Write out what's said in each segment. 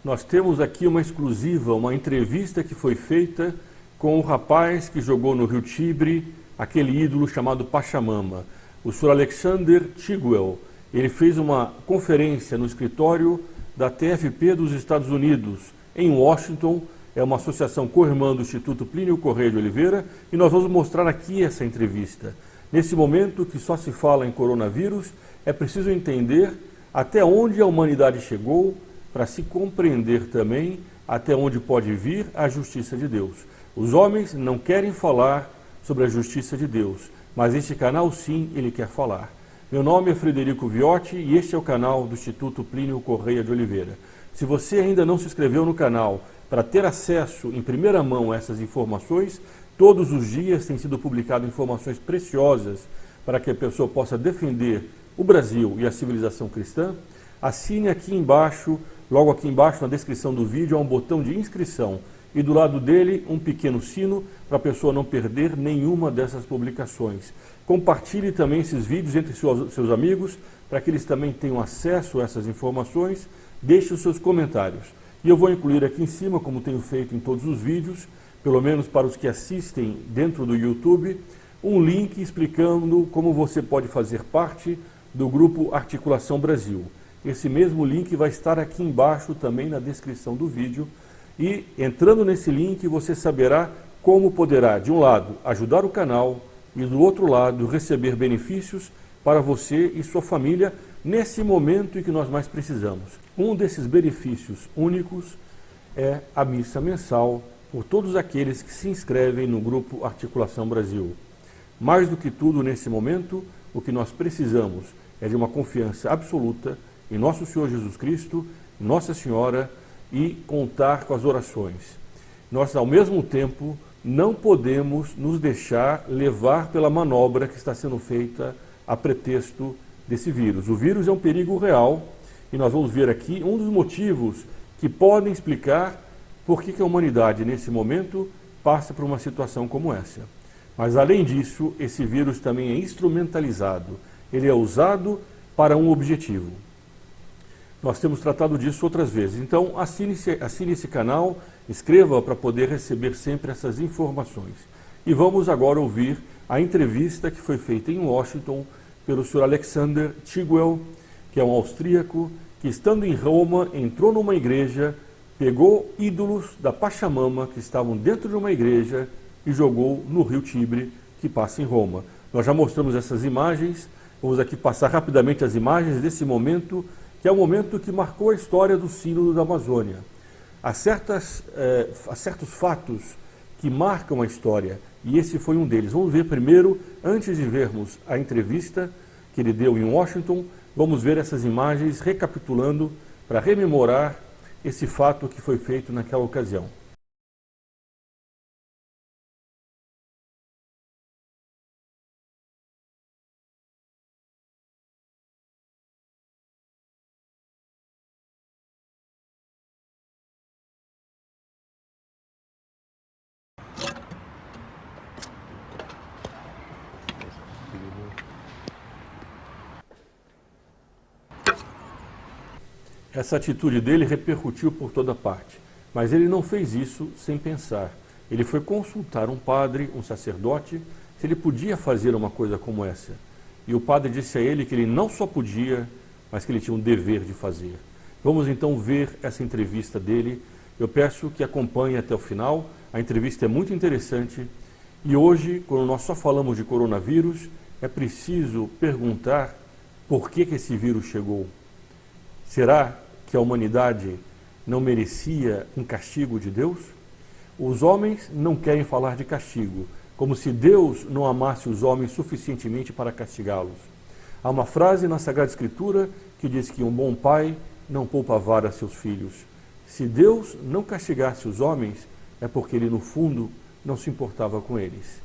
Nós temos aqui uma exclusiva, uma entrevista que foi feita com o rapaz que jogou no Rio Tibre aquele ídolo chamado Pachamama, o Sr. Alexander Tschugguel. Ele fez uma conferência no escritório da TFP dos Estados Unidos, em Washington. É uma associação co-irmã do Instituto Plinio, Corrêa de Oliveira, e nós vamos mostrar aqui essa entrevista. Nesse momento que só se fala em coronavírus, é preciso entender até onde a humanidade chegou, para se compreender também até onde pode vir a justiça de Deus. Os homens não querem falar sobre a justiça de Deus, mas este canal sim, ele quer falar. Meu nome é Frederico Viotti e este é o canal do Instituto Plinio Corrêa de Oliveira. Se você ainda não se inscreveu no canal para ter acesso em primeira mão a essas informações, todos os dias tem sido publicado informações preciosas para que a pessoa possa defender o Brasil e a civilização cristã. Assine aqui embaixo, logo aqui embaixo na descrição do vídeo, há um botão de inscrição e do lado dele um pequeno sino para a pessoa não perder nenhuma dessas publicações. Compartilhe também esses vídeos entre seus amigos para que eles também tenham acesso a essas informações. Deixe os seus comentários. E eu vou incluir aqui em cima, como tenho feito em todos os vídeos, pelo menos para os que assistem dentro do YouTube, um link explicando como você pode fazer parte do grupo Articulação Brasil. Esse mesmo link vai estar aqui embaixo também na descrição do vídeo e entrando nesse link você saberá como poderá, de um lado, ajudar o canal e do outro lado, receber benefícios para você e sua família nesse momento em que nós mais precisamos. Um desses benefícios únicos é a missa mensal por todos aqueles que se inscrevem no grupo Articulação Brasil. Mais do que tudo nesse momento, o que nós precisamos é de uma confiança absoluta em nosso Senhor Jesus Cristo, Nossa Senhora e contar com as orações. Nós, ao mesmo tempo, não podemos nos deixar levar pela manobra que está sendo feita a pretexto desse vírus. O vírus é um perigo real e nós vamos ver aqui um dos motivos que podem explicar por que a humanidade, nesse momento, passa por uma situação como essa. Mas, além disso, esse vírus também é instrumentalizado. Ele é usado para um objetivo. Nós temos tratado disso outras vezes. Então, assine esse canal, inscreva para poder receber sempre essas informações. E vamos agora ouvir a entrevista que foi feita em Washington pelo Sr. Alexander Tschugguel, que é um austríaco, que estando em Roma, entrou numa igreja, pegou ídolos da Pachamama que estavam dentro de uma igreja e jogou no Rio Tibre, que passa em Roma. Nós já mostramos essas imagens, vamos aqui passar rapidamente as imagens desse momento, que é o momento que marcou a história do Sínodo da Amazônia. Há certos fatos que marcam a história, e esse foi um deles. Vamos ver primeiro, antes de vermos a entrevista que ele deu em Washington, vamos ver essas imagens recapitulando para rememorar esse fato que foi feito naquela ocasião. Essa atitude dele repercutiu por toda parte, mas ele não fez isso sem pensar. Ele foi consultar um padre, um sacerdote, se ele podia fazer uma coisa como essa. E o padre disse a ele que ele não só podia, mas que ele tinha um dever de fazer. Vamos então ver essa entrevista dele. Eu peço que acompanhe até o final. A entrevista é muito interessante. E hoje, quando nós só falamos de coronavírus, é preciso perguntar por que esse vírus chegou. Será que a humanidade não merecia um castigo de Deus? Os homens não querem falar de castigo, como se Deus não amasse os homens suficientemente para castigá-los. Há uma frase na Sagrada Escritura que diz que um bom pai não poupa a vara a seus filhos. Se Deus não castigasse os homens, é porque Ele, no fundo, não se importava com eles.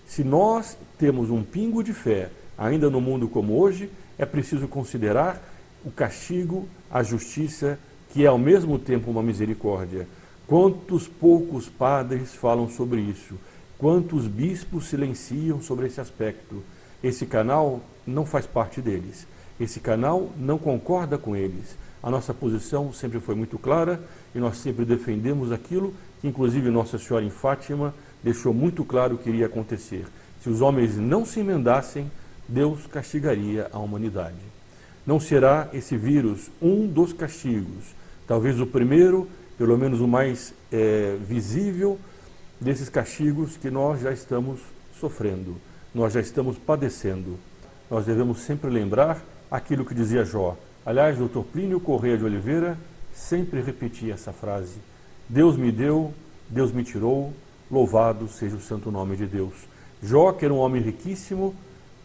Se nós temos um pingo de fé, ainda no mundo como hoje, é preciso considerar o castigo, a justiça, que é ao mesmo tempo uma misericórdia. Quantos poucos padres falam sobre isso? Quantos bispos silenciam sobre esse aspecto? Esse canal não faz parte deles. Esse canal não concorda com eles. A nossa posição sempre foi muito clara e nós sempre defendemos aquilo que, inclusive, Nossa Senhora em Fátima deixou muito claro que iria acontecer. Se os homens não se emendassem, Deus castigaria a humanidade. Não será esse vírus um dos castigos, talvez o primeiro, pelo menos o mais visível desses castigos que nós já estamos sofrendo, nós já estamos padecendo. Nós devemos sempre lembrar aquilo que dizia Jó. Aliás, o Dr. Plinio Corrêa de Oliveira sempre repetia essa frase: Deus me deu, Deus me tirou, louvado seja o santo nome de Deus. Jó, que era um homem riquíssimo,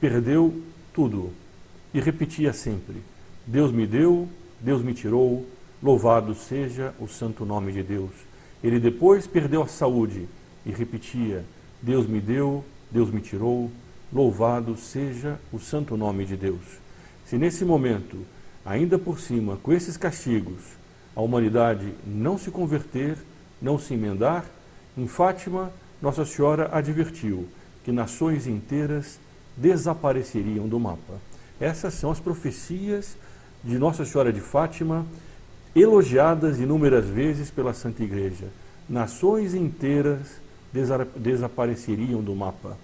perdeu tudo e repetia sempre: Deus me deu, Deus me tirou, louvado seja o santo nome de Deus. Ele depois perdeu a saúde e repetia: Deus me deu, Deus me tirou, louvado seja o santo nome de Deus. Se nesse momento, ainda por cima, com esses castigos, a humanidade não se converter, não se emendar, em Fátima, Nossa Senhora advertiu que nações inteiras desapareceriam do mapa. Essas são as profecias de Nossa Senhora de Fátima, elogiadas inúmeras vezes pela Santa Igreja. Nações inteiras desapareceriam do mapa.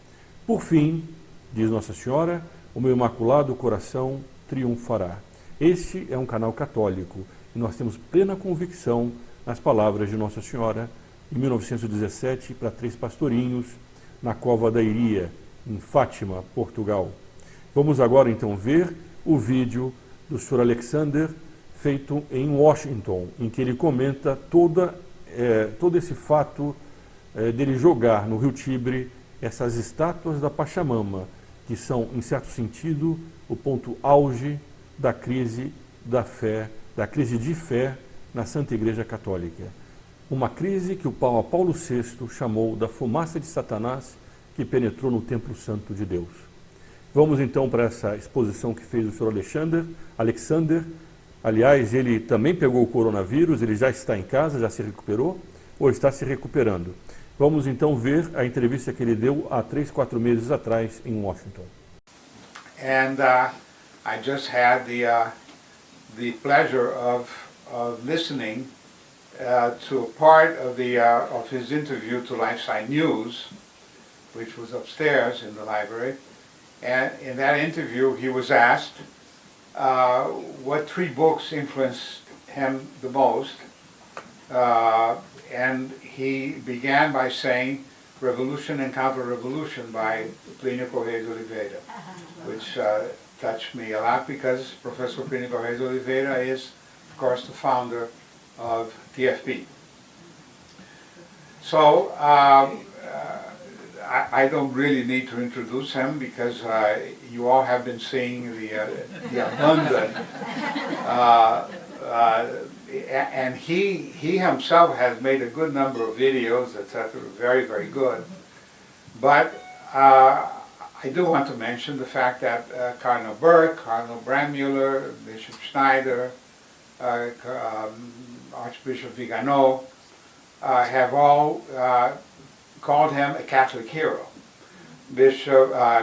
Por fim, diz Nossa Senhora, o meu imaculado coração triunfará. Este é um canal católico e nós temos plena convicção nas palavras de Nossa Senhora em 1917 para 3 pastorinhos na Cova da Iria, em Fátima, Portugal. Vamos agora então ver o vídeo do Sr. Alexander feito em Washington, em que ele comenta todo esse fato dele jogar no Rio Tibre essas estátuas da Pachamama, que são, em certo sentido, o ponto auge da crise da fé, da crise de fé na Santa Igreja Católica. Uma crise que o Papa Paulo VI chamou da fumaça de Satanás que penetrou no Templo Santo de Deus. Vamos então para essa exposição que fez o Sr. Alexander. Aliás, ele também pegou o coronavírus, ele já está em casa, já se recuperou, ou está se recuperando. Vamos então ver a entrevista que ele deu há 3, 4 meses atrás em Washington. And I just had the pleasure of listening to a part of his interview to Lifeside News, which was upstairs in the library. And in that interview, he was asked what 3 books influenced him the most. And he began by saying Revolution and Counter-Revolution by Plinio Corrêa de Oliveira, which touched me a lot because Professor Plinio Corrêa de Oliveira is, of course, the founder of TFP. So I don't really need to introduce him because you all have been seeing the abundant and he himself has made a good number of videos, etc., very, very good. But I do want to mention the fact that Cardinal Burke, Cardinal Brandmuller, Bishop Schneider, Archbishop Vigano have all called him a Catholic hero.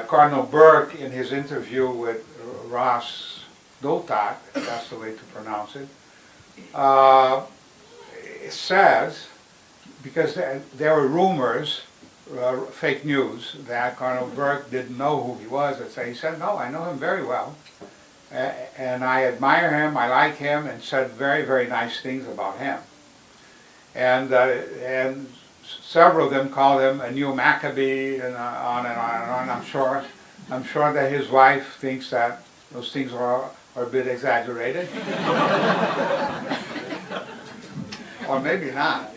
Cardinal Burke, in his interview with Ross Dotat, that's the way to pronounce it, says, because there were rumors, fake news, that Cardinal Burke didn't know who he was, he said, no, I know him very well, and I admire him, I like him, and said very, very nice things about him. And several of them called him a new Maccabee, and on and on and on. I'm sure that his wife thinks that those things are a bit exaggerated. Or maybe not.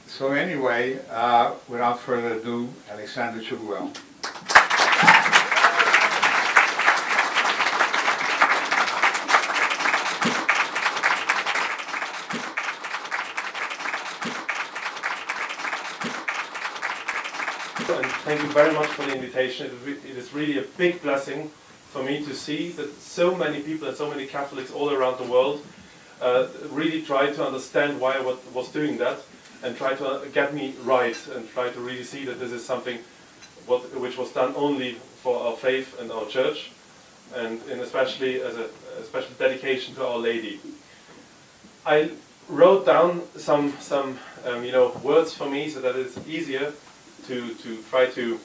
So anyway, without further ado, Alexander Tschugguel. And thank you very much for the invitation. It is really a big blessing for me to see that so many people and so many Catholics all around the world really try to understand why I was doing that and try to get me right and try to really see that this is something which was done only for our faith and our church, and especially as a special dedication to Our Lady. I wrote down some words for me so that it's easier to try to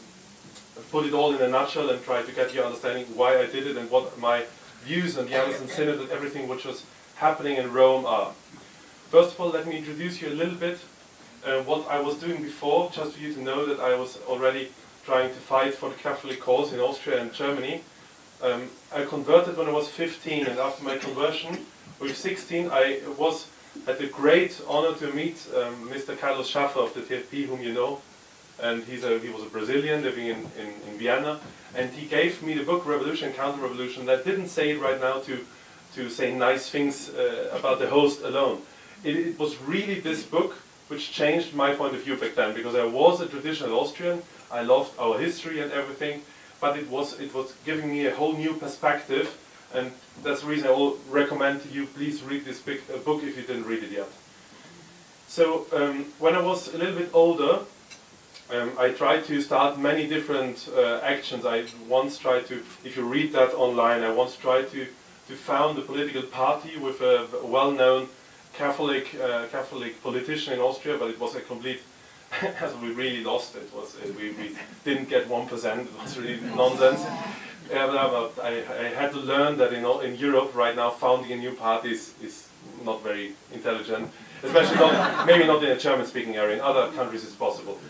put it all in a nutshell and try to get your understanding why I did it and what my views on the Anderson Synod and everything which was happening in Rome are. First of all, let me introduce you a little bit what I was doing before, just for you to know that I was already trying to fight for the Catholic cause in Austria and Germany. I converted when I was 15, and after my conversion, with 16, I had the great honor to meet Mr. Carlos Schaffer of the TFP, whom you know, and he was a Brazilian living in Vienna, and he gave me the book Revolution and Counter-Revolution. I didn't say it right now to say nice things about the host alone. It was really this book which changed my point of view back then, because I was a traditional Austrian, I loved our history and everything, but it was giving me a whole new perspective, and that's the reason I will recommend to you, please read this book if you didn't read it yet. So when I was a little bit older, I tried to start many different actions. I once tried to, if you read that online, I once tried to found a political party with a well-known Catholic politician in Austria, but it was a complete, we really lost it. We didn't get 1%, it was really nonsense. But I had to learn that in Europe right now founding a new party is not very intelligent, especially maybe not in a German-speaking area. In other countries it's possible.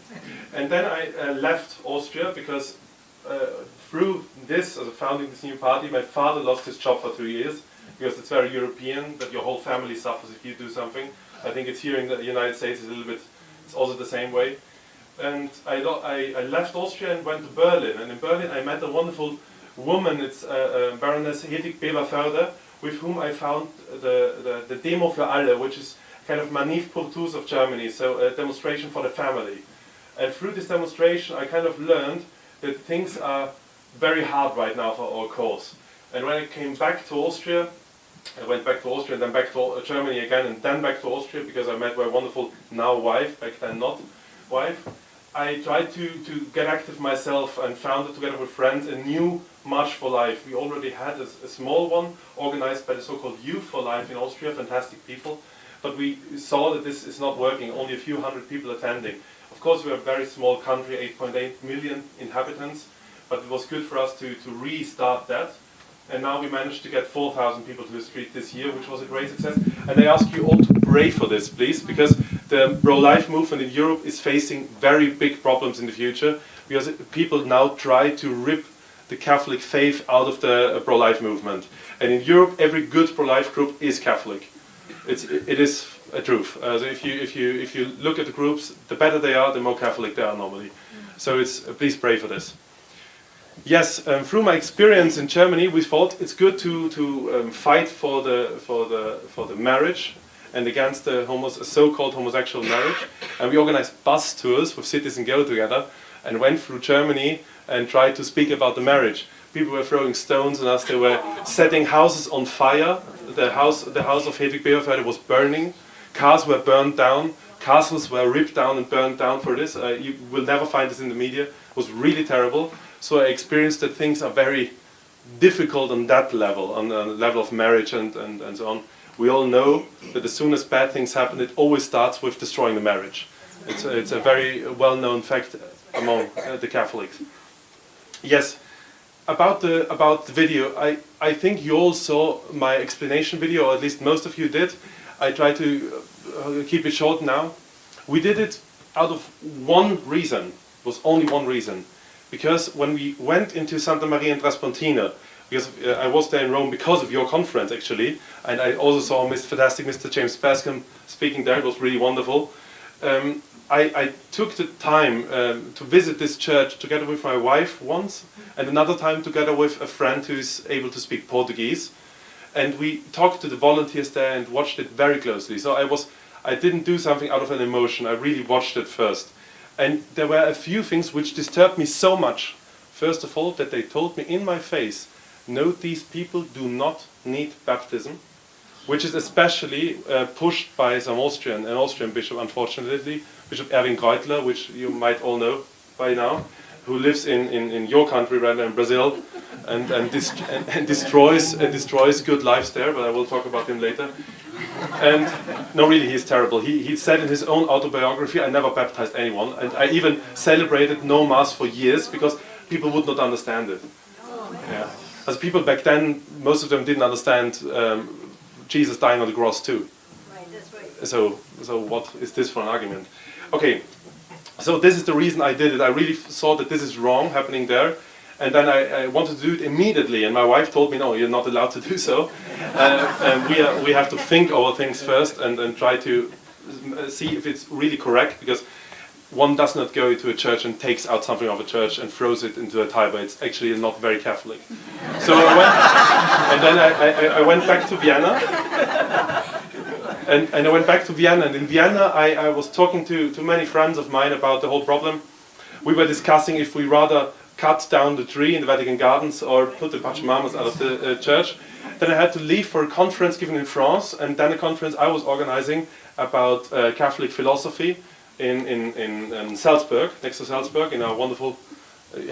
And then I left Austria because through this, founding this new party, my father lost his job for 2 years, because it's very European that your whole family suffers if you do something. I think it's here in the United States it's also the same way. And I left Austria and went to Berlin, and in Berlin I met a wonderful woman, it's Baroness Hedwig Beverförder, with whom I found the Demo für alle, which is kind of Manif pour tous of Germany, so a demonstration for the family. And through this demonstration I kind of learned that things are very hard right now for our cause. And when I came back to Austria, I went back to Austria and then back to Germany again and then back to Austria because I met my wonderful now wife, back then not wife. I tried to get active myself and founded together with friends a new March for Life. We already had a small one organized by the so-called Youth for Life in Austria, fantastic people. But we saw that this is not working, only a few hundred people attending. Of course, we're a very small country, 8.8 million inhabitants, but it was good for us to restart that. And now we managed to get 4,000 people to the street this year, which was a great success. And I ask you all to pray for this, please, because the pro-life movement in Europe is facing very big problems in the future, because people now try to rip the Catholic faith out of the pro-life movement. And in Europe, every good pro-life group is Catholic. It is a truth. So if you look at the groups, the better they are, the more Catholic they are normally. So please pray for this. Yes, through my experience in Germany, we thought it's good to fight for the marriage and against the so-called homosexual marriage. And we organized bus tours with Citizen Go together and went through Germany and tried to speak about the marriage. People were throwing stones at us. They were setting houses on fire. The house of Hedwig Beverförder was burning. Cars were burned down. Castles were ripped down and burned down for this. You will never find this in the media. It was really terrible. So I experienced that things are very difficult on that level, on the level of marriage and so on. We all know that as soon as bad things happen, it always starts with destroying the marriage. It's a very well-known fact among the Catholics. Yes, about the video, I think you all saw my explanation video, or at least most of you did. I try to keep it short now. We did it out of one reason. It was only one reason. Because when we went into Santa Maria in Traspontina, because I was there in Rome because of your conference actually, and I also saw fantastic Mr. James Bascom speaking there, it was really wonderful. I took the time to visit this church together with my wife once, and another time together with a friend who is able to speak Portuguese. And we talked to the volunteers there and watched it very closely. So I didn't do something out of an emotion, I really watched it first. And there were a few things which disturbed me so much. First of all, that they told me in my face, no, these people do not need baptism, which is especially pushed by an Austrian bishop, unfortunately, Bishop Erwin Kreutler, which you might all know by now. who lives in your country rather than Brazil, and destroys good lives there. But I will talk about him later. And no, really, he's terrible. He said in his own autobiography, "I never baptized anyone, and I even celebrated no mass for years because people would not understand it." Yeah, as people back then, most of them didn't understand Jesus dying on the cross too. Right, that's right. So what is this for an argument? Okay, so this is the reason I did it. I really saw that this is wrong happening there. And then I wanted to do it immediately, and my wife told me, "No, you're not allowed to do so. And we have to think over things first and try to see if it's really correct, because one does not go to a church and takes out something of a church and throws it into a Tiber. It's actually not very Catholic." So I went back to Vienna, and I went back to Vienna, and in Vienna I was talking to many friends of mine about the whole problem. We were discussing if we rather cut down the tree in the Vatican Gardens or put the Pachamamas out of the church. Then I had to leave for a conference given in France, and then a conference I was organizing about Catholic philosophy in Salzburg, next to Salzburg, in a wonderful...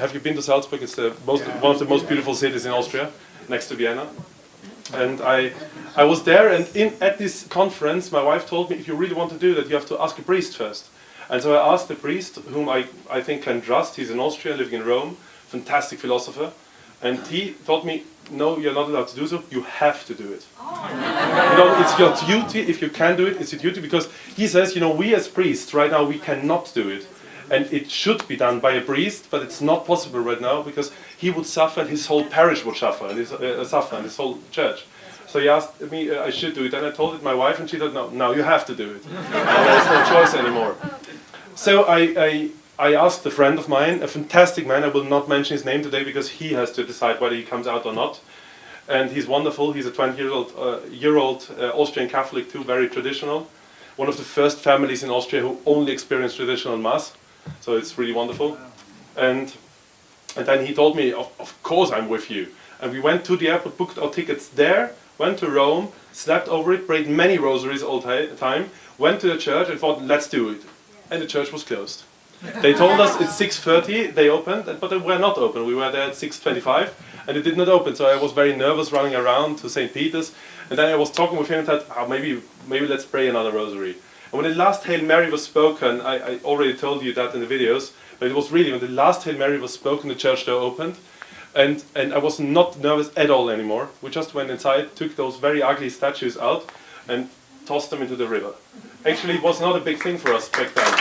have you been to Salzburg? It's one of the most beautiful cities in Austria, next to Vienna. And I was there, and at this conference my wife told me, if you really want to do that, you have to ask a priest first. And so I asked the priest, whom I think can trust. He's in Austria, living in Rome, fantastic philosopher. And he told me, "No, you're not allowed to do so, you have to do it." It's your duty. If you can do it, it's your duty, because he says, we as priests right now, we cannot do it. And it should be done by a priest, but it's not possible right now, because he would suffer and his whole parish would suffer, and his whole church. So he asked me, I should do it, and I told it my wife, and she said, no, you have to do it. There's no choice anymore. So I asked a friend of mine, a fantastic man, I will not mention his name today because he has to decide whether he comes out or not. And he's wonderful, he's a 20-year-old Austrian Catholic too, very traditional. One of the first families in Austria who only experienced traditional Mass. So it's really wonderful. And then he told me, of course I'm with you. And we went to the airport, booked our tickets there, went to Rome, slept over it, prayed many rosaries all the time, went to the church and thought, let's do it. And the church was closed. They told us it's 6:30, they opened, but they were not open. We were there at 6:25 and it did not open. So I was very nervous running around to St. Peter's. And then I was talking with him and said, maybe let's pray another rosary. And when the last Hail Mary was spoken, I already told you that in the videos, but it was really when the last Hail Mary was spoken, the church door opened. And I was not nervous at all anymore. We just went inside, took those very ugly statues out and tossed them into the river. Actually, it was not a big thing for us back then.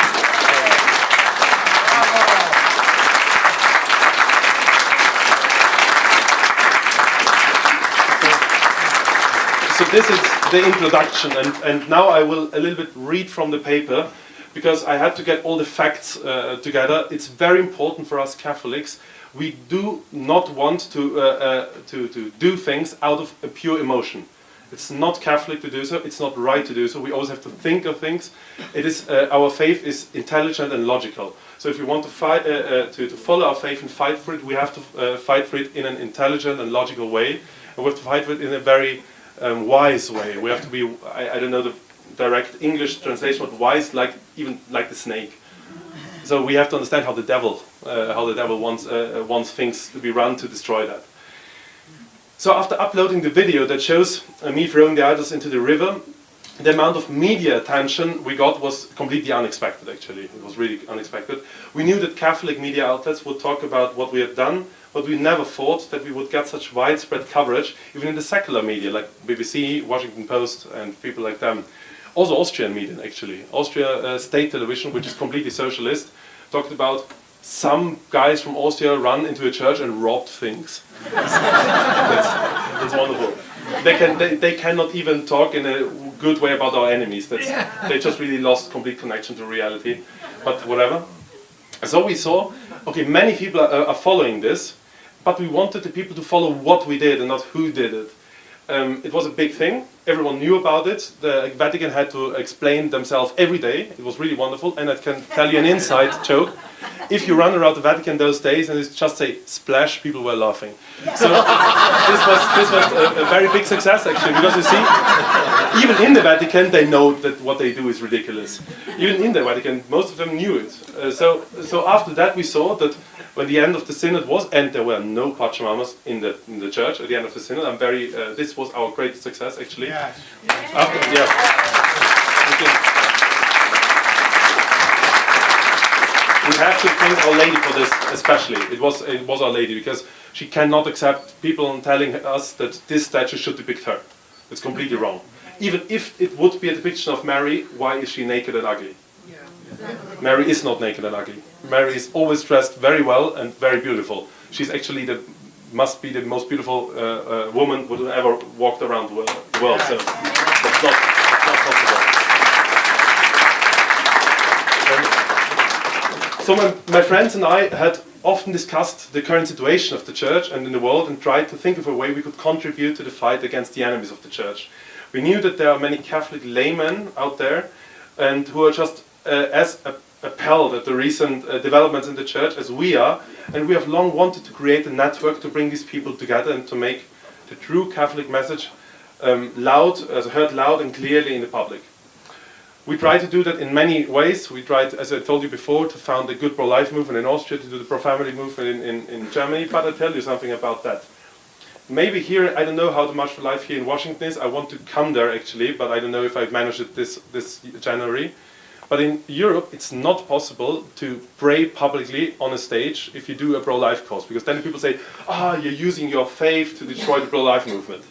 So this is the introduction, and now I will a little bit read from the paper, because I had to get all the facts together. It's very important for us Catholics. We do not want to do things out of a pure emotion. It's not Catholic to do so. It's not right to do so. We always have to think of things. It is our faith is intelligent and logical. So if we want to fight to follow our faith and fight for it, we have to fight for it in an intelligent and logical way, and we have to fight for it in a very wise way. We have to be I don't know the direct English translation, but wise like the snake. So we have to understand how the devil wants things to be run to destroy that. So after uploading the video that shows me throwing the idols into the river, the amount of media attention we got was completely unexpected, actually. It was really unexpected. We knew that Catholic media outlets would talk about what we had done, but we never thought that we would get such widespread coverage, even in the secular media, like BBC, Washington Post, and people like them. Also Austrian media, actually. Austria state television, which is completely socialist, talked about some guys from Austria run into a church and robbed things. That's wonderful. They cannot even talk in a good way about our enemies. They just really lost complete connection to reality. But whatever. So we saw, okay, many people are following this, but we wanted the people to follow what we did and not who did it. It was a big thing. everyone knew about it. The Vatican had to explain themselves every day. It was really wonderful, and I can tell you an inside joke. If you run around the Vatican those days and it's just say splash, people were laughing. So this was a very big success actually, because you see, even in the Vatican they know that what they do is ridiculous. Even in the Vatican, most of them knew it. So after that we saw that when the end of the synod was, and there were no pachamamas in the church at the end of the synod. I'm very. This was our greatest success actually. Yes. We have to thank Our Lady for this especially. It was Our Lady, because she cannot accept people telling us that this statue should depict her. It's completely wrong. Even if it would be a depiction of Mary, why is she naked and ugly? Mary is not naked and ugly. Mary is always dressed very well and very beautiful. She's actually must be the most beautiful woman who ever walked around the world. So that's not possible. So my friends and I had often discussed the current situation of the church and in the world, and tried to think of a way we could contribute to the fight against the enemies of the church. We knew that there are many Catholic laymen out there, and who are just as appalled at the recent developments in the church as we are, and we have long wanted to create a network to bring these people together and to make the true Catholic message heard loud and clearly in the public. We try to do that in many ways. We tried, as I told you before, to found a good pro-life movement in Austria, to do the pro-family movement in Germany, but I'll tell you something about that. Maybe here, I don't know how the March for Life here in Washington is. I want to come there actually, but I don't know if I've managed it this January. But in Europe, it's not possible to pray publicly on a stage if you do a pro-life cause, because then people say, you're using your faith to destroy the pro-life movement.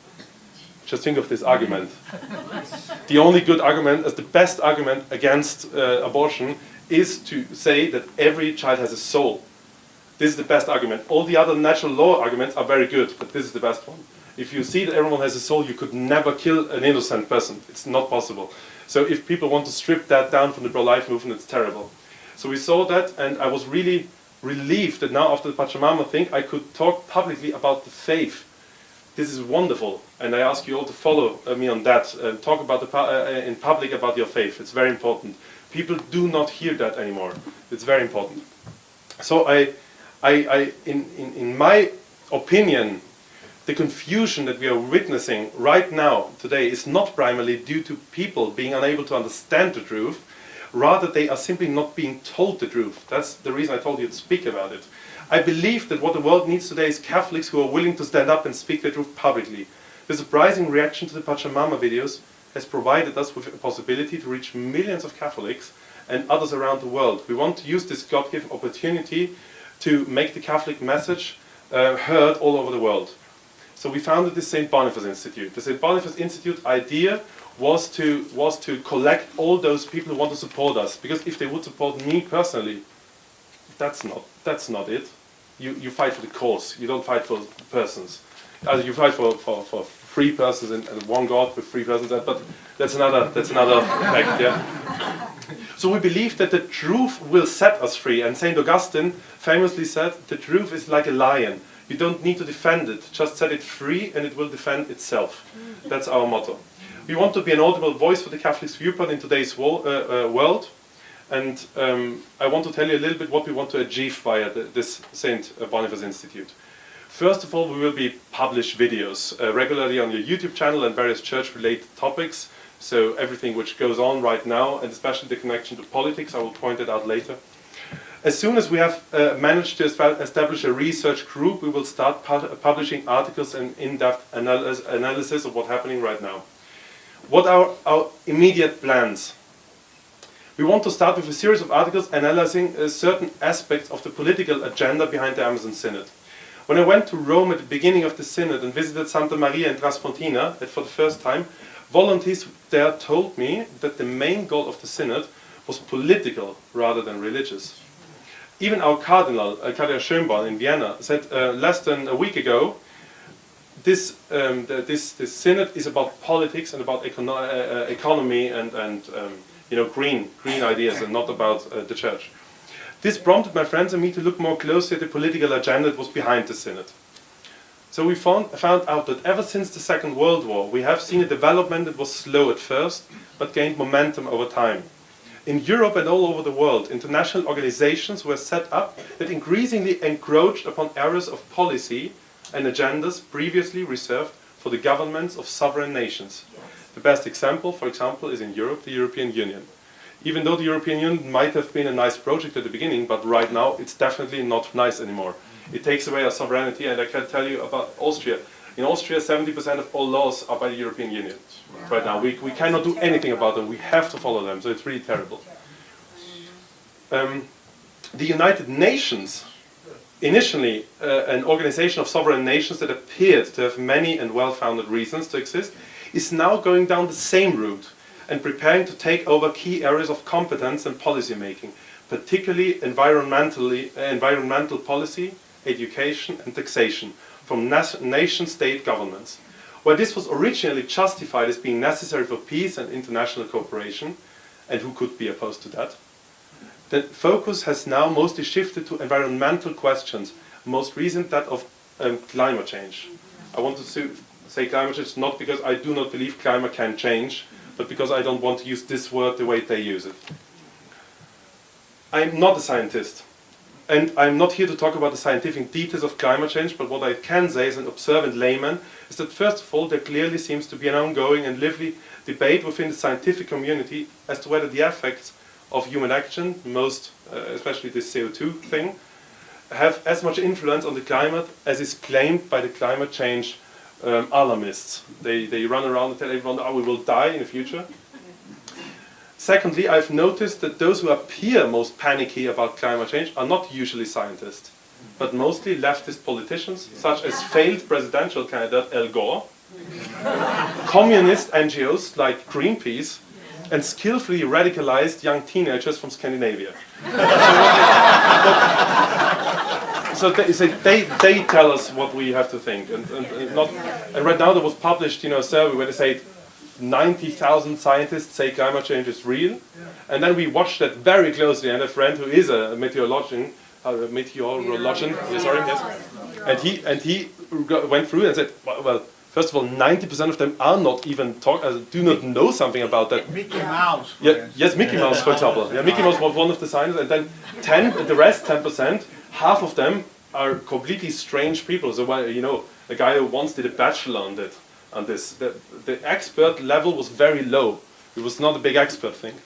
Just think of this argument. The only good argument, as the best argument against abortion, is to say that every child has a soul. This is the best argument. All the other natural law arguments are very good, but this is the best one. If you see that everyone has a soul, you could never kill an innocent person. It's not possible. So if people want to strip that down from the pro-life movement, it's terrible. So we saw that, and I was really relieved that now after the Pachamama thing, I could talk publicly about the faith. This is wonderful, and I ask you all to follow me on that and talk about in public about your faith. It's very important. People do not hear that anymore. It's very important. So in my opinion, the confusion that we are witnessing right now, today, is not primarily due to people being unable to understand the truth. Rather, they are simply not being told the truth. That's the reason I told you to speak about it. I believe that what the world needs today is Catholics who are willing to stand up and speak the truth publicly. The surprising reaction to the Pachamama videos has provided us with a possibility to reach millions of Catholics and others around the world. We want to use this God-given opportunity to make the Catholic message heard all over the world. So we founded the St. Boniface Institute. The St. Boniface Institute idea was to collect all those people who want to support us. Because if they would support me personally, that's not it. You fight for the cause. You don't fight for persons. You fight for 3 persons and one God with 3 persons. But that's another fact. Yeah. So we believe that the truth will set us free. And Saint Augustine famously said, "The truth is like a lion. You don't need to defend it. Just set it free, and it will defend itself." That's our motto. We want to be an audible voice for the Catholic viewpoint in today's world. And I want to tell you a little bit what we want to achieve via this St. Boniface Institute. First of all, we will be publish videos regularly on your YouTube channel and various church-related topics. So everything which goes on right now, and especially the connection to politics, I will point it out later. As soon as we have managed to establish a research group, we will start publishing articles and in-depth analysis of what's happening right now. What are our immediate plans? We want to start with a series of articles analyzing certain aspects of the political agenda behind the Amazon Synod. When I went to Rome at the beginning of the Synod and visited Santa Maria in Traspontina, for the first time, volunteers there told me that the main goal of the Synod was political rather than religious. Even our Cardinal, Cardinal Schönborn in Vienna, said less than a week ago, this Synod is about politics and about economy and green ideas, and not about the Church. This prompted my friends and me to look more closely at the political agenda that was behind the Synod. So we found out that ever since the Second World War, we have seen a development that was slow at first, but gained momentum over time. In Europe and all over the world, international organizations were set up that increasingly encroached upon areas of policy and agendas previously reserved for the governments of sovereign nations. The best example, for example, is in Europe, the European Union. Even though the European Union might have been a nice project at the beginning, but right now it's definitely not nice anymore. It takes away our sovereignty, and I can tell you about Austria. In Austria, 70% of all laws are by the European Union. Right now, we cannot do anything about them. We have to follow them, so it's really terrible. The United Nations, initially an organization of sovereign nations that appeared to have many and well-founded reasons to exist, is now going down the same route and preparing to take over key areas of competence and policy making, particularly environmental policy, education and taxation from nation-state governments. Where this was originally justified as being necessary for peace and international cooperation, and who could be opposed to that, the focus has now mostly shifted to environmental questions, most recent that of climate change. I want to say climate change not because I do not believe climate can change, but because I don't want to use this word the way they use it. I'm not a scientist, and I'm not here to talk about the scientific details of climate change, but what I can say as an observant layman is that first of all there clearly seems to be an ongoing and lively debate within the scientific community as to whether the effects of human action, especially this CO2 thing, have as much influence on the climate as is claimed by the climate change alarmists. They run around and tell everyone, oh, we will die in the future. Secondly, I've noticed that those who appear most panicky about climate change are not usually scientists, but mostly leftist politicians, such as failed presidential candidate Al Gore, communist NGOs like Greenpeace, and skillfully radicalized young teenagers from Scandinavia. So they tell us what we have to think, and right now there was published, a survey where they say 90,000 scientists say climate change is real, and then we watched that very closely. And a friend who is a meteorologist, and he went through and said, well, first of all, 90% of them are not even do not know something about that. Mickey Mouse. Yes, Mickey Mouse, for example. Yeah, Mickey Mouse was one of the scientists, and then the rest, 10%, half of them are completely strange people. So, a guy who once did a bachelor on this, the expert level was very low. It was not a big expert thing.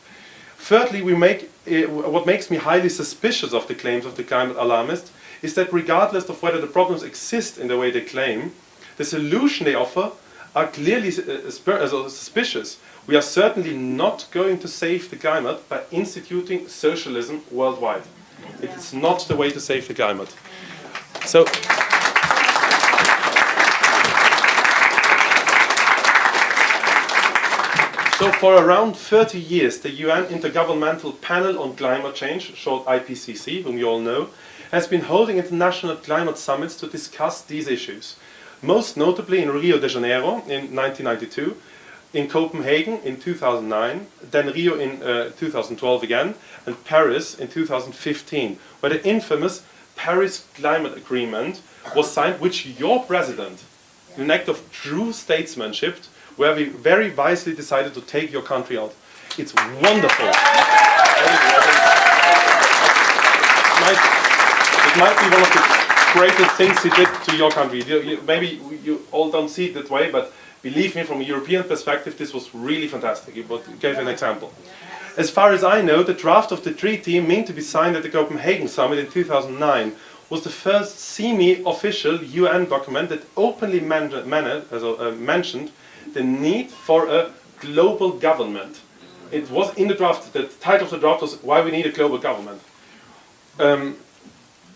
Thirdly, what makes me highly suspicious of the claims of the climate alarmists is that regardless of whether the problems exist in the way they claim, the solution they offer are clearly suspicious. We are certainly not going to save the climate by instituting socialism worldwide. It is not the way to save the climate. So for around 30 years, the UN Intergovernmental Panel on Climate Change, short IPCC, whom you all know, has been holding international climate summits to discuss these issues. Most notably in Rio de Janeiro in 1992, in Copenhagen in 2009, then Rio in 2012 again, and Paris in 2015, where the infamous Paris Climate Agreement was signed, which your president, in an act of true statesmanship, where we very wisely decided to take your country out. It's wonderful. It might be one of the greatest things he did to your country. Maybe you all don't see it that way, but believe me, from a European perspective, this was really fantastic. He gave an example. As far as I know, the draft of the treaty meant to be signed at the Copenhagen summit in 2009 was the first semi-official UN document that openly mentioned the need for a global government. It was in the draft, the title of the draft was Why We Need a Global Government.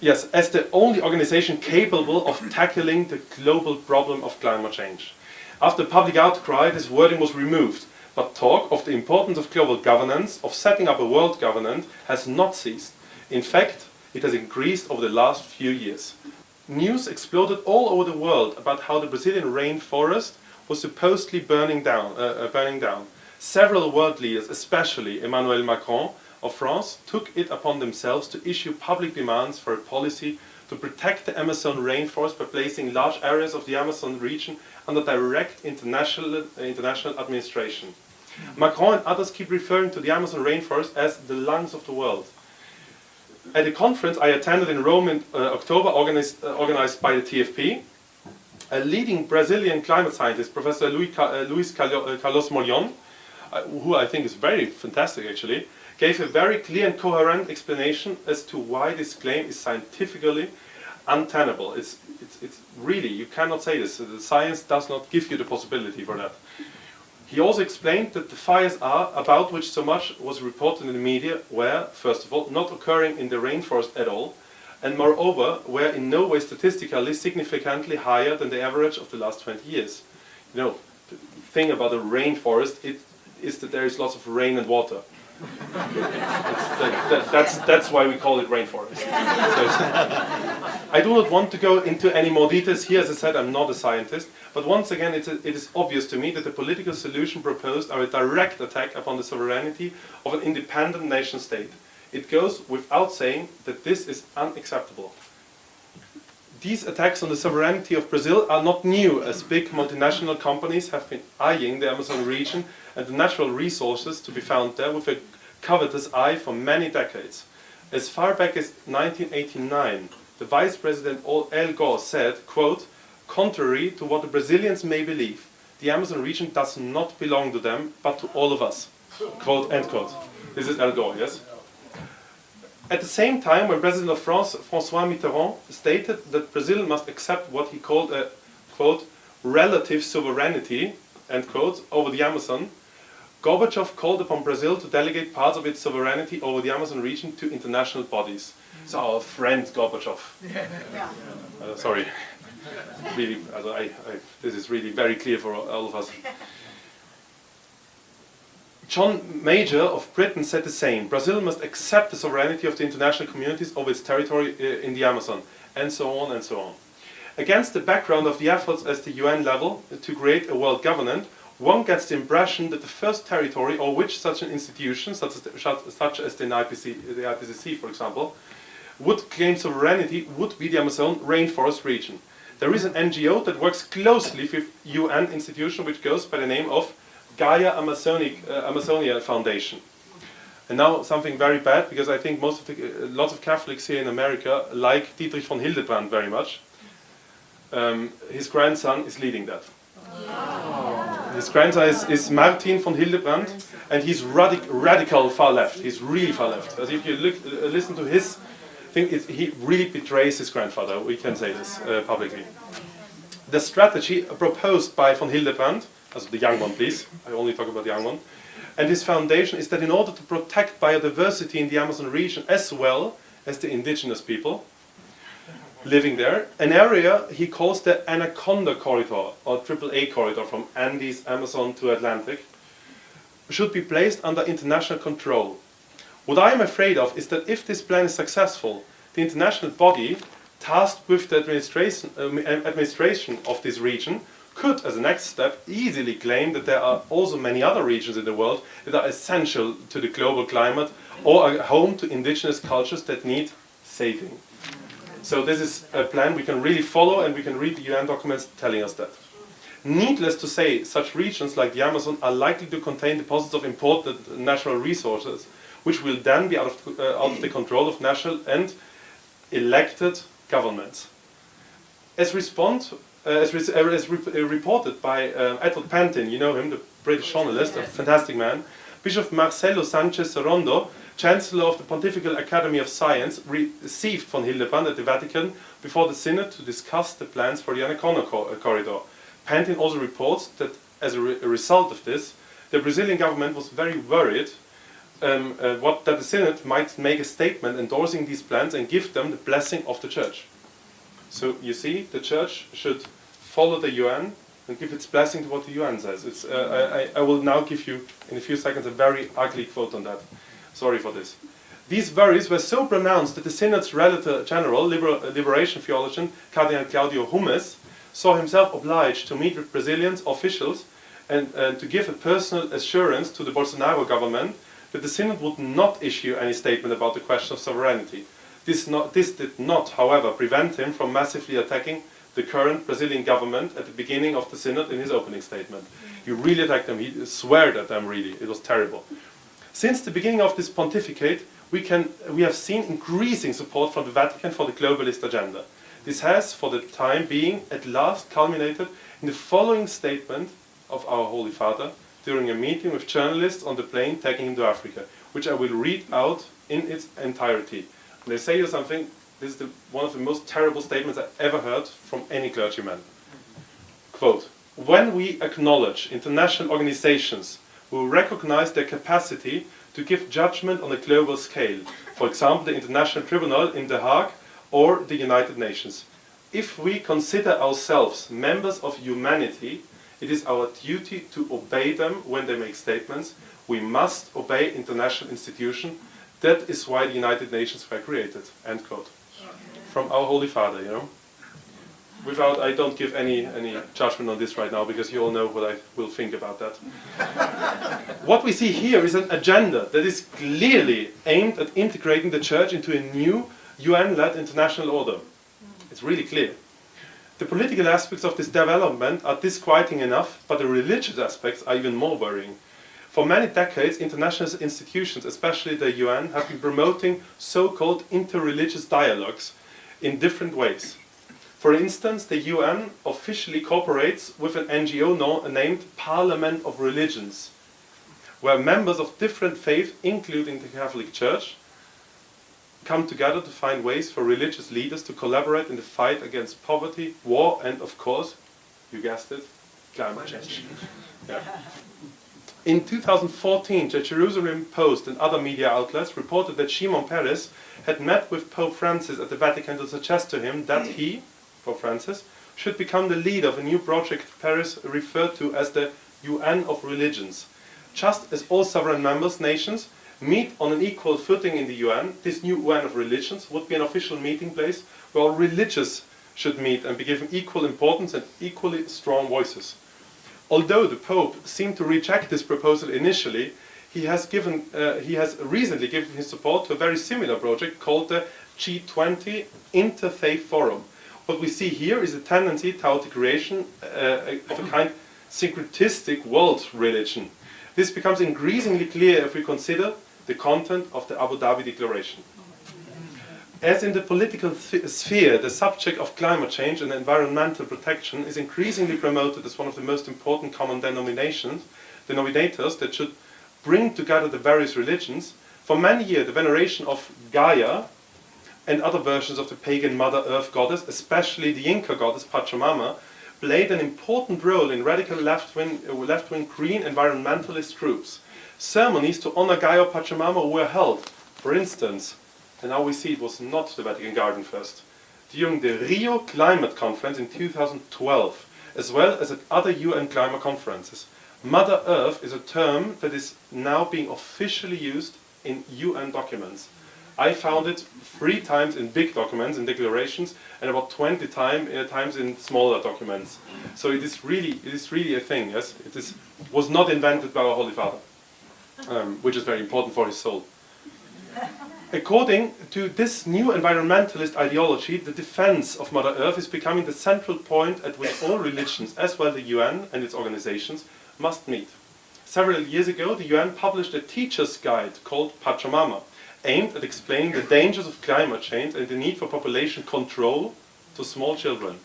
Yes, as the only organization capable of tackling the global problem of climate change. After public outcry, this wording was removed, but talk of the importance of global governance, of setting up a world government, has not ceased. In fact, it has increased over the last few years. News exploded all over the world about how the Brazilian rainforest was supposedly burning down. Several world leaders, especially Emmanuel Macron of France, took it upon themselves to issue public demands for a policy to protect the Amazon rainforest by placing large areas of the Amazon region under direct international administration. Macron and others keep referring to the Amazon rainforest as the lungs of the world. At a conference I attended in Rome in October, organized by the TFP, a leading Brazilian climate scientist, Professor Luis Carlos Molhon, who I think is very fantastic actually, gave a very clear and coherent explanation as to why this claim is scientifically untenable. It's really, you cannot say this. The science does not give you the possibility for that. He also explained that the fires about which so much was reported in the media were, first of all, not occurring in the rainforest at all, and moreover, were in no way statistically significantly higher than the average of the last 20 years. You know, the thing about a rainforest is that there is lots of rain and water. That's why we call it rainforest. I do not want to go into any more details here. As I said, I'm not a scientist. But once again, it is obvious to me that the political solution proposed are a direct attack upon the sovereignty of an independent nation state. It goes without saying that this is unacceptable. These attacks on the sovereignty of Brazil are not new, as big multinational companies have been eyeing the Amazon region and the natural resources to be found there with a covetous eye for many decades. As far back as 1989, the Vice President Al Gore said, quote, "Contrary to what the Brazilians may believe, the Amazon region does not belong to them, but to all of us." Quote, end quote. This is Al Gore, yes? At the same time, when President of France, François Mitterrand, stated that Brazil must accept what he called a, quote, "relative sovereignty," end quote, over the Amazon, Gorbachev called upon Brazil to delegate parts of its sovereignty over the Amazon region to international bodies. So our friend Gorbachev. Sorry. Really, this is really very clear for all of us. John Major of Britain said the same. Brazil must accept the sovereignty of the international communities over its territory in the Amazon, and so on and so on. Against the background of the efforts at the UN level to create a world government, one gets the impression that the first territory over which such an institution, such as the IPCC, for example, would claim sovereignty would be the Amazon rainforest region. There is an NGO that works closely with UN institution which goes by the name of Gaia Amazonia Foundation. And now something very bad, because I think lots of Catholics here in America like Dietrich von Hildebrand very much. His grandson is leading that. His grandson is Martin von Hildebrand, and he's radical far left. He's really far left. As if you listen to his thing, he really betrays his grandfather. We can say this publicly. The strategy proposed by von Hildebrand, as the young one, please. I only talk about the young one. And his foundation is that in order to protect biodiversity in the Amazon region as well as the indigenous people living there, an area he calls the Anaconda Corridor, or AAA Corridor from Andes, Amazon to Atlantic, should be placed under international control. What I am afraid of is that if this plan is successful, the international body tasked with the administration of this region could, as a next step, easily claim that there are also many other regions in the world that are essential to the global climate or a home to indigenous cultures that need saving. So this is a plan we can really follow, and we can read the UN documents telling us that. Needless to say, such regions like the Amazon are likely to contain deposits of important natural resources, which will then be out of the control of national and elected governments. As reported by Edward Pantin, you know him, the British journalist, a fantastic man, Bishop Marcelo Sanchez Rondo, Chancellor of the Pontifical Academy of Science, received von Hildebrand at the Vatican before the Synod to discuss the plans for the Anaconda Corridor. Pantin also reports that as a result of this, the Brazilian government was very worried that the Synod might make a statement endorsing these plans and give them the blessing of the Church. So you see, the Church should follow the UN and give its blessing to what the UN says. I will now give you, in a few seconds, a very ugly quote on that. Sorry for this. These worries were so pronounced that the Synod's Relator General, liberation theologian Cardinal Claudio Hummes, saw himself obliged to meet with Brazilian officials and to give a personal assurance to the Bolsonaro government that the Synod would not issue any statement about the question of sovereignty. This did not, however, prevent him from massively attacking the current Brazilian government at the beginning of the synod in his opening statement. He really attacked them. He swore at them, really. It was terrible. Since the beginning of this pontificate, we have seen increasing support from the Vatican for the globalist agenda. This has, for the time being, at last culminated in the following statement of our Holy Father during a meeting with journalists on the plane taking him to Africa, which I will read out in its entirety. And they say you something, this is one of the most terrible statements I've ever heard from any clergyman. Quote, "When we acknowledge international organizations who recognize their capacity to give judgment on a global scale, for example the International Tribunal in The Hague or the United Nations, if we consider ourselves members of humanity, it is our duty to obey them when they make statements. We must obey international institutions. That is why the United Nations were created." End quote. From our Holy Father, you know. Without, I don't give any judgment on this right now, because you all know what I will think about that. What we see here is an agenda that is clearly aimed at integrating the Church into a new UN-led international order. It's really clear. The political aspects of this development are disquieting enough, but the religious aspects are even more worrying. For many decades, international institutions, especially the UN, have been promoting so-called inter-religious dialogues in different ways. For instance, the UN officially cooperates with an NGO named Parliament of Religions, where members of different faiths, including the Catholic Church, come together to find ways for religious leaders to collaborate in the fight against poverty, war, and of course, you guessed it, climate change. Yeah. In 2014, the Jerusalem Post and other media outlets reported that Shimon Peres had met with Pope Francis at the Vatican to suggest to him that he, Pope Francis, should become the leader of a new project Paris referred to as the UN of Religions. Just as all sovereign members, nations, meet on an equal footing in the UN, this new UN of Religions would be an official meeting place where all religious should meet and be given equal importance and equally strong voices. Although the Pope seemed to reject this proposal initially, he has recently given his support to a very similar project called the G20 Interfaith Forum. What we see here is a tendency toward the creation of a kind of syncretistic world religion. This becomes increasingly clear if we consider the content of the Abu Dhabi Declaration. As in the political sphere, the subject of climate change and environmental protection is increasingly promoted as one of the most important common denominators that should bring together the various religions. For many years, the veneration of Gaia and other versions of the pagan Mother Earth goddess, especially the Inca goddess Pachamama, played an important role in radical left-wing green environmentalist groups. Ceremonies to honor Gaia Pachamama were held, for instance, and now we see it was not the Vatican Garden first, during the Rio Climate Conference in 2012, as well as at other UN climate conferences. Mother Earth is a term that is now being officially used in UN documents. I found it 3 times in big documents, in declarations, and about 20 times in smaller documents. So it is really a thing, yes? Was not invented by our Holy Father, which is very important for his soul. According to this new environmentalist ideology, the defense of Mother Earth is becoming the central point at which all religions, as well the UN and its organizations, must meet. Several years ago, the UN published a teacher's guide called Pachamama, aimed at explaining the dangers of climate change and the need for population control to small children.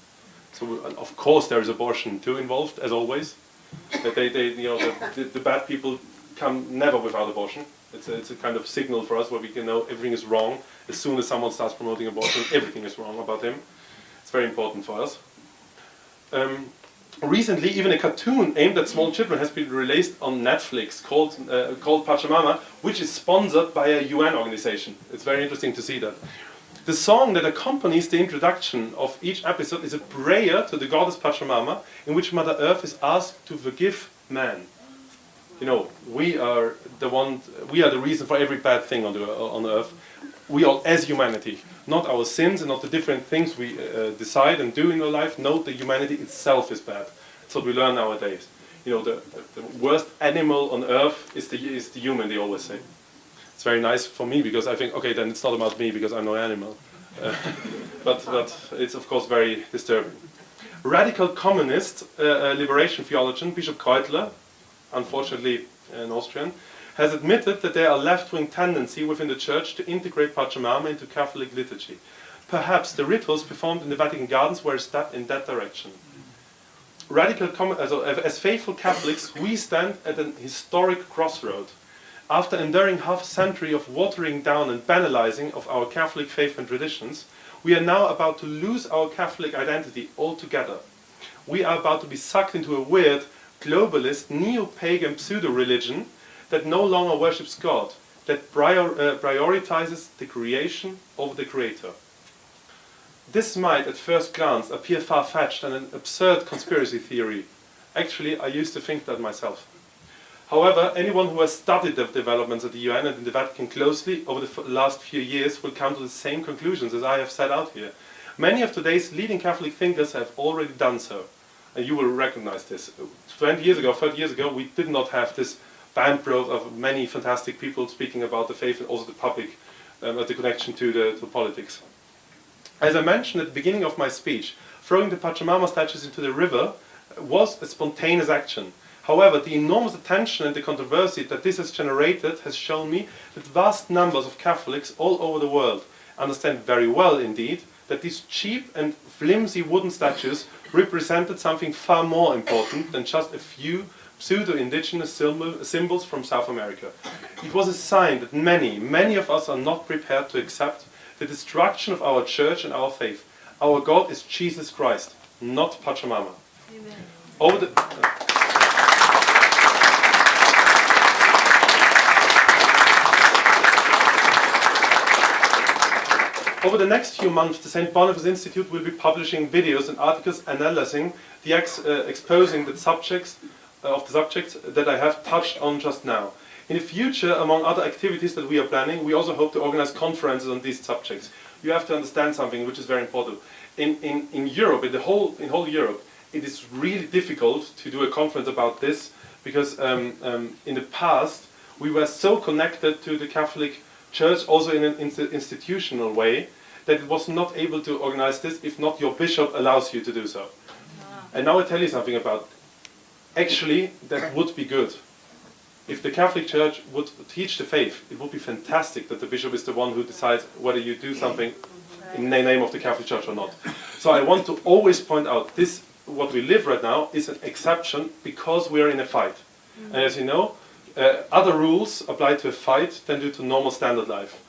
So, of course, there is abortion too involved, as always. The bad people come never without abortion. It's a kind of signal for us where we can know everything is wrong. As soon as someone starts promoting abortion, everything is wrong about him. It's very important for us. Recently, even a cartoon aimed at small children has been released on Netflix called Pachamama, which is sponsored by a UN organization. It's very interesting to see that. The song that accompanies the introduction of each episode is a prayer to the goddess Pachamama, in which Mother Earth is asked to forgive man. You know, we are the reason for every bad thing on Earth. We all, as humanity, not our sins and not the different things we decide and do in our life. No, the humanity itself is bad. That's what we learn nowadays. You know, the worst animal on Earth is the human. They always say. It's very nice for me because I think, okay, then it's not about me because I'm no animal. But it's of course very disturbing. Radical communist liberation theologian Bishop Kreutler, unfortunately an Austrian, has admitted that there are left-wing tendency within the Church to integrate Pachamama into Catholic liturgy. Perhaps the rituals performed in the Vatican Gardens were a step in that direction. As faithful Catholics, we stand at an historic crossroad. After enduring half a century of watering down and banalizing of our Catholic faith and traditions, we are now about to lose our Catholic identity altogether. We are about to be sucked into a weird, globalist, neo-pagan pseudo-religion that no longer worships God, that prioritizes the creation over the Creator. This might, at first glance, appear far-fetched and an absurd conspiracy theory. Actually, I used to think that myself. However, anyone who has studied the developments at the UN and in the Vatican closely over the last few years will come to the same conclusions as I have set out here. Many of today's leading Catholic thinkers have already done so, and you will recognize this. 20 years ago, 30 years ago, we did not have this bandbreadth of many fantastic people speaking about the faith and also the public, the connection to politics. As I mentioned at the beginning of my speech, throwing the Pachamama statues into the river was a spontaneous action. However, the enormous attention and the controversy that this has generated has shown me that vast numbers of Catholics all over the world understand very well indeed that these cheap and flimsy wooden statues represented something far more important than just a few pseudo-indigenous symbols from South America. It was a sign that many of us are not prepared to accept the destruction of our church and our faith. Our God is Jesus Christ, not Pachamama. Amen. Over the next few months, the St. Boniface Institute will be publishing videos and articles analyzing exposing the subjects that I have touched on just now. In the future, among other activities that we are planning, we also hope to organize conferences on these subjects. You have to understand something which is very important. In Europe, in whole Europe, it is really difficult to do a conference about this because in the past we were so connected to the Catholic Church, also in an institutional way, that it was not able to organize this if not your bishop allows you to do so. And now I tell you something about. Actually, that would be good. If the Catholic Church would teach the faith, it would be fantastic that the bishop is the one who decides whether you do something in the name of the Catholic Church or not. So I want to always point out this, what we live right now, is an exception because we are in a fight. And as you know, other rules apply to a fight than do to normal standard life.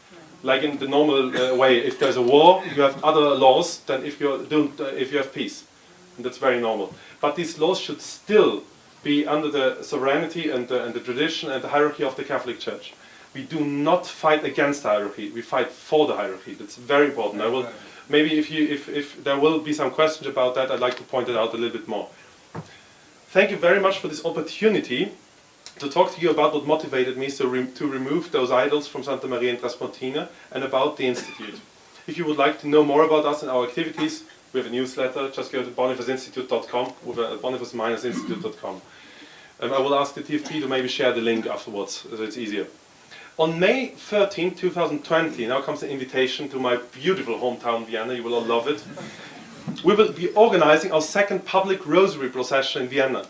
Like in the normal way, if there's a war, you have other laws than if you have peace. And that's very normal. But these laws should still be under the sovereignty and the tradition and the hierarchy of the Catholic Church. We do not fight against the hierarchy, we fight for the hierarchy. That's very important. I will, maybe if there will be some questions about that, I'd like to point it out a little bit more. Thank you very much for this opportunity to talk to you about what motivated me to remove those idols from Santa Maria in Traspontina and about the Institute. If you would like to know more about us and our activities, we have a newsletter. Just go to bonifaceinstitute.com with boniface-institute.com. I will ask the TFP to maybe share the link afterwards, so it's easier. On May 13, 2020, now comes the invitation to my beautiful hometown, Vienna. You will all love it. We will be organizing our second public rosary procession in Vienna.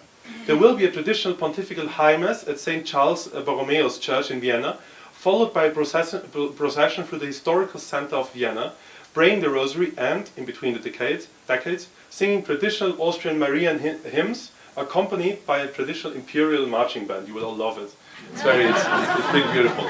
There will be a traditional pontifical high mass at St. Charles Borromeo's Church in Vienna, followed by a procession through the historical center of Vienna, praying the rosary and, in between the decades, singing traditional Austrian Marian hymns, accompanied by a traditional imperial marching band. You will all love it. It's really beautiful.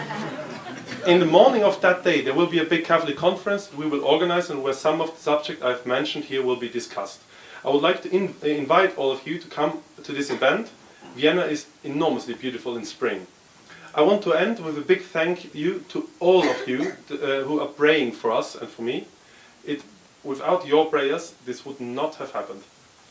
In the morning of that day, there will be a big Catholic conference we will organize and where some of the subjects I've mentioned here will be discussed. I would like to invite all of you to come to this event. Vienna is enormously beautiful in spring. I want to end with a big thank you to all of you who are praying for us and for me. Without your prayers, this would not have happened.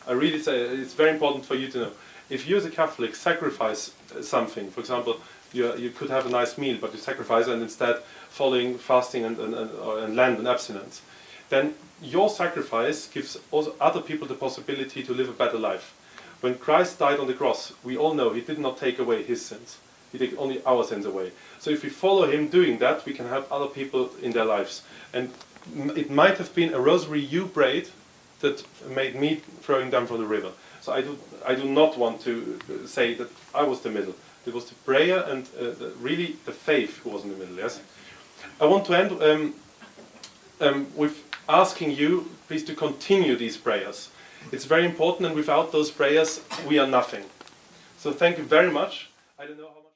I really say it's very important for you to know. If you as a Catholic sacrifice something, for example, you could have a nice meal, but you sacrifice and instead following fasting and Lent and abstinence, then your sacrifice gives also other people the possibility to live a better life. When Christ died on the cross, we all know he did not take away his sins. He takes only our sins away. So if we follow him doing that, we can help other people in their lives. And it might have been a rosary you prayed that made me throwing them from the river. So I do not want to say that I was the middle. It was the prayer and really the faith who was in the middle, yes? I want to end with asking you, please, to continue these prayers. It's very important, and without those prayers, we are nothing. So thank you very much. I don't know how much...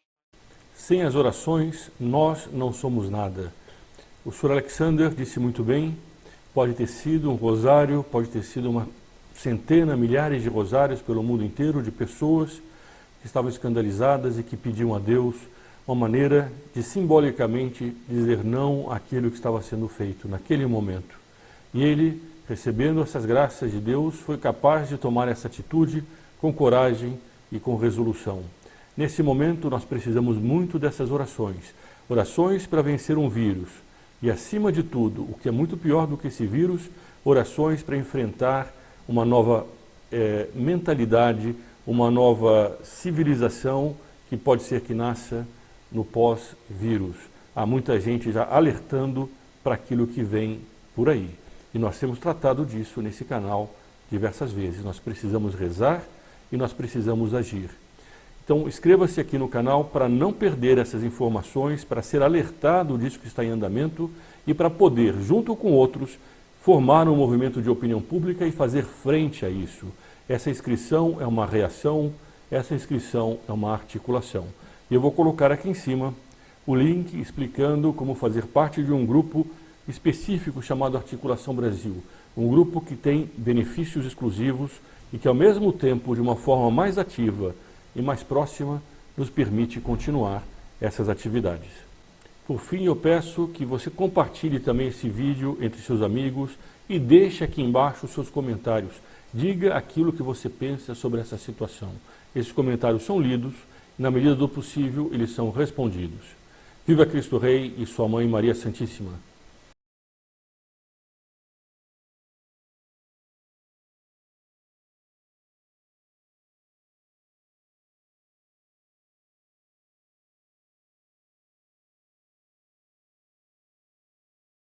Sem as orações, nós não somos nada. O Sr. Alexander disse muito bem, pode ter sido um rosário, pode ter sido uma centena, milhares de rosários pelo mundo inteiro, de pessoas que estavam escandalizadas e que pediam a Deus uma maneira de simbolicamente dizer não àquilo que estava sendo feito naquele momento. E ele, recebendo essas graças de Deus, foi capaz de tomar essa atitude com coragem e com resolução. Nesse momento nós precisamos muito dessas orações. Orações para vencer um vírus. E acima de tudo, o que é muito pior do que esse vírus, orações para enfrentar uma nova mentalidade, uma nova civilização que pode ser que nasça no pós-vírus. Há muita gente já alertando para aquilo que vem por aí. E nós temos tratado disso nesse canal diversas vezes. Nós precisamos rezar e nós precisamos agir. Então inscreva-se aqui no canal para não perder essas informações, para ser alertado disso que está em andamento e para poder, junto com outros, formar um movimento de opinião pública e fazer frente a isso. Essa inscrição é uma reação, essa inscrição é uma articulação. E eu vou colocar aqui em cima o link explicando como fazer parte de um grupo específico chamado Articulação Brasil. Um grupo que tem benefícios exclusivos e que, ao mesmo tempo, de uma forma mais ativa e mais próxima, nos permite continuar essas atividades. Por fim, eu peço que você compartilhe também esse vídeo entre seus amigos e deixe aqui embaixo os seus comentários. Diga aquilo que você pensa sobre essa situação. Esses comentários são lidos e, na medida do possível, eles são respondidos. Viva Cristo Rei e sua Mãe Maria Santíssima!